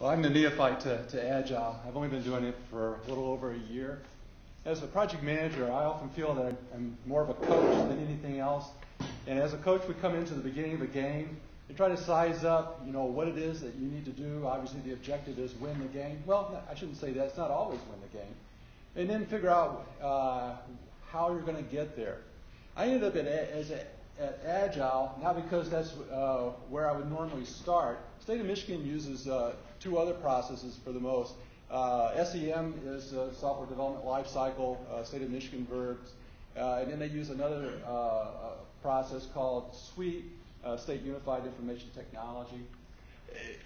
Well, I'm the neophyte to Agile. I've only been doing it for a little over a year. As a project manager, I often feel that I'm more of a coach than anything else. And as a coach, we come into the beginning of a game and try to size up, what it is that you need to do. Obviously, the objective is win the game. Well, I shouldn't say that. It's not always win the game. And then figure out how you're going to get there. I ended up at Agile, not because that's where I would normally start. The state of Michigan uses two other processes for the most. SEM is Software Development Lifecycle, state of Michigan verbs. And then they use another process called SUITE, State Unified Information Technology.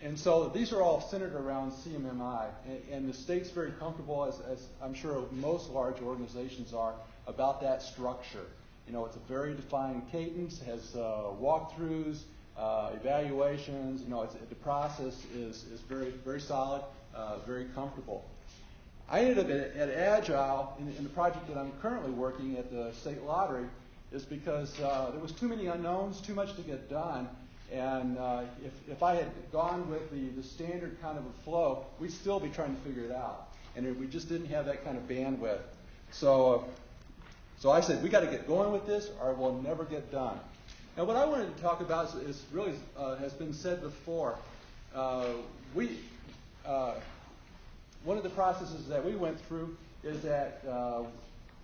And so these are all centered around CMMI. And the state's very comfortable, as I'm sure most large organizations are, about that structure. It's a very defined cadence, has walkthroughs, evaluations. The process is very, very solid, very comfortable. I ended up at Agile in the project that I'm currently working at the state lottery is because there was too many unknowns, too much to get done. And if I had gone with the standard kind of a flow, we'd still be trying to figure it out. And we just didn't have that kind of bandwidth. So I said, we got to get going with this or we'll never get done. Now, what I wanted to talk about is really has been said before. One of the processes that we went through is that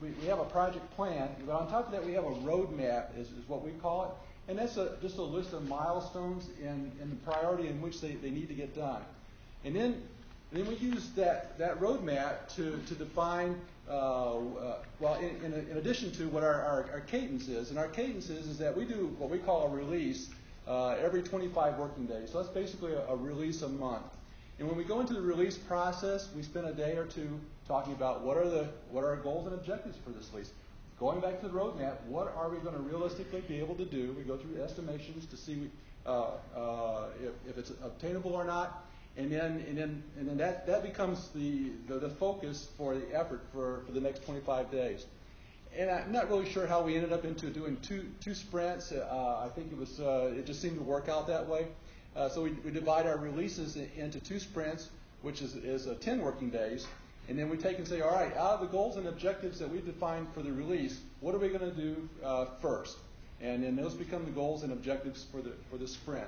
we have a project plan, but on top of that we have a roadmap is what we call it. And that's just a list of milestones in the priority in which they need to get done. And then we use that roadmap to define, in addition to what our cadence is. And our cadence is that we do what we call a release every 25 working days. So that's basically a release a month. And when we go into the release process, we spend a day or two talking about what are our goals and objectives for this release. Going back to the roadmap, what are we going to realistically be able to do? We go through estimations to see if it's obtainable or not, and then that becomes the focus for the effort for the next 25 days. And I'm not really sure how we ended up into doing two sprints. I think it just seemed to work out that way. So we divide our releases into two sprints, which is 10 working days. And then we take and say, all right, out of the goals and objectives that we've defined for the release, what are we going to do first? And then those become the goals and objectives for the sprint.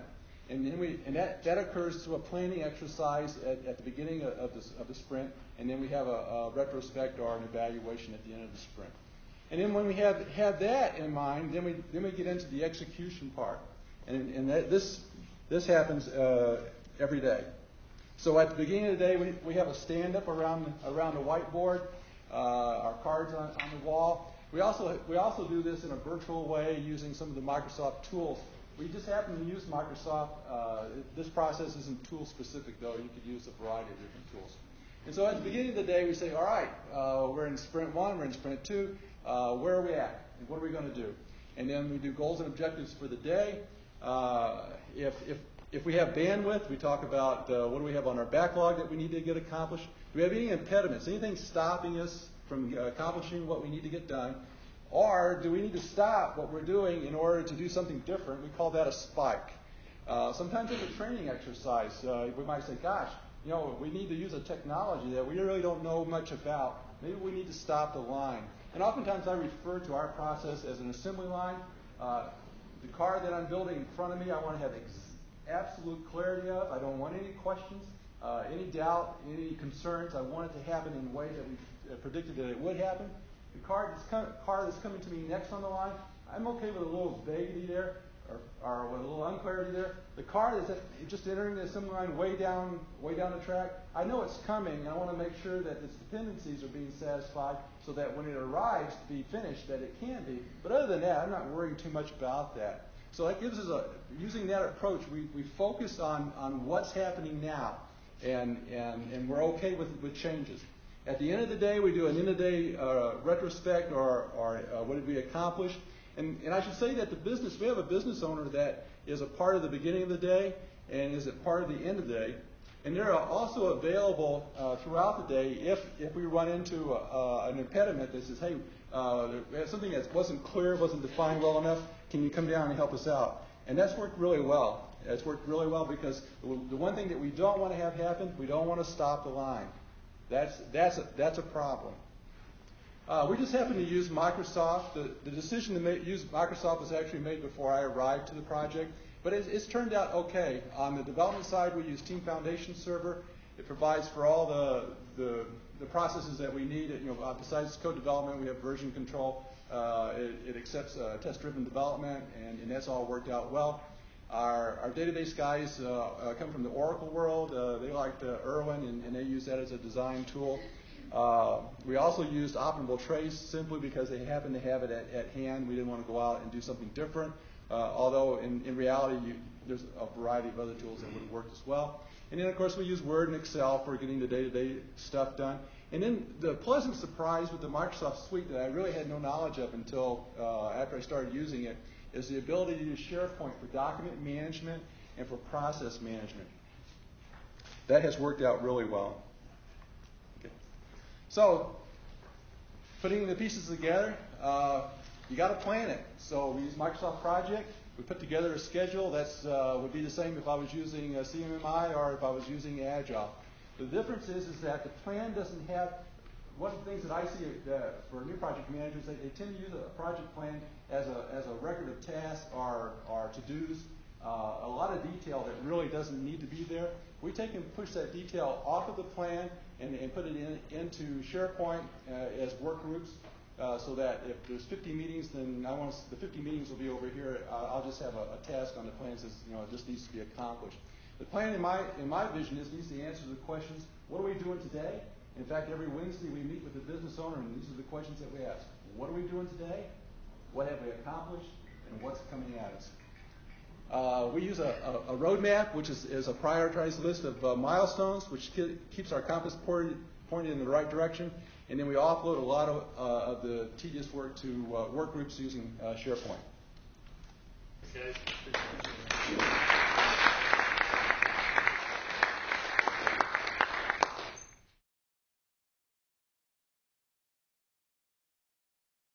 And then that occurs through a planning exercise at the beginning of the sprint, and then we have a retrospect or an evaluation at the end of the sprint. And then when we have that in mind, then we get into the execution part, and this happens every day. So at the beginning of the day, we have a stand-up around the whiteboard, our cards on the wall. We also do this in a virtual way using some of the Microsoft tools. We just happen to use Microsoft. This process isn't tool-specific, though. You could use a variety of different tools. And so at the beginning of the day, we say, all right, we're in sprint 1, we're in sprint 2. Where are we at? And what are we going to do? And then we do goals and objectives for the day. If we have bandwidth, we talk about what do we have on our backlog that we need to get accomplished. Do we have any impediments, anything stopping us from accomplishing what we need to get done? Or do we need to stop what we're doing in order to do something different? We call that a spike. Sometimes it's a training exercise. We might say, gosh, we need to use a technology that we really don't know much about. Maybe we need to stop the line. And oftentimes I refer to our process as an assembly line. The car that I'm building in front of me, I want to have absolute clarity of. I don't want any questions, any doubt, any concerns. I want it to happen in the way that we predicted that it would happen. The car that's coming to me next on the line, I'm okay with a little vaguety there or with a little unclarity there. The car that's just entering the assembly line way down the track, I know it's coming, and I want to make sure that its dependencies are being satisfied so that when it arrives to be finished, that it can be. But other than that, I'm not worrying too much about that. So that gives us using that approach, we focus on what's happening now, and we're okay with changes. At the end of the day, we do an end-of-day retrospect or what did we accomplish. And I should say that we have a business owner that is a part of the beginning of the day and is a part of the end of the day. And they're also available throughout the day if we run into an impediment that says, hey, we have something that wasn't clear, wasn't defined well enough, can you come down and help us out? And that's worked really well. It's worked really well because the one thing that we don't want to have happen, we don't want to stop the line. That's a problem. We just happen to use Microsoft. The decision to use Microsoft was actually made before I arrived to the project, but it's turned out okay. On the development side, we use Team Foundation Server. It provides for all the processes that we need. Besides code development, we have version control. It accepts test-driven development, and that's all worked out well. Our database guys come from the Oracle world. They like Irwin, and they use that as a design tool. We also used Operable Trace simply because they happen to have it at hand. We didn't want to go out and do something different, although in reality, there's a variety of other tools that would have worked as well. And then, of course, we use Word and Excel for getting the day-to-day stuff done. And then the pleasant surprise with the Microsoft Suite that I really had no knowledge of until after I started using it is the ability to use SharePoint for document management and for process management. That has worked out really well. Okay. So, putting the pieces together, you got to plan it. So we use Microsoft Project. We put together a schedule that's would be the same if I was using CMMI or if I was using Agile. The difference is that the plan doesn't have, one of the things that I see for new project managers, they tend to use a project plan as a record of tasks or to-dos, a lot of detail that really doesn't need to be there. We take and push that detail off of the plan and put it into SharePoint as work groups. So that if there's 50 meetings, then the 50 meetings will be over here. I'll just have a task on the plan that says, it just needs to be accomplished. The plan in my vision needs to answer the questions, what are we doing today? In fact, every Wednesday we meet with the business owner, and these are the questions that we ask. What are we doing today? What have we accomplished? And what's coming at us? We use a roadmap, which is a prioritized list of milestones, which keeps our compass pointed in the right direction. And then we offload a lot of the tedious work to work groups using SharePoint. Okay.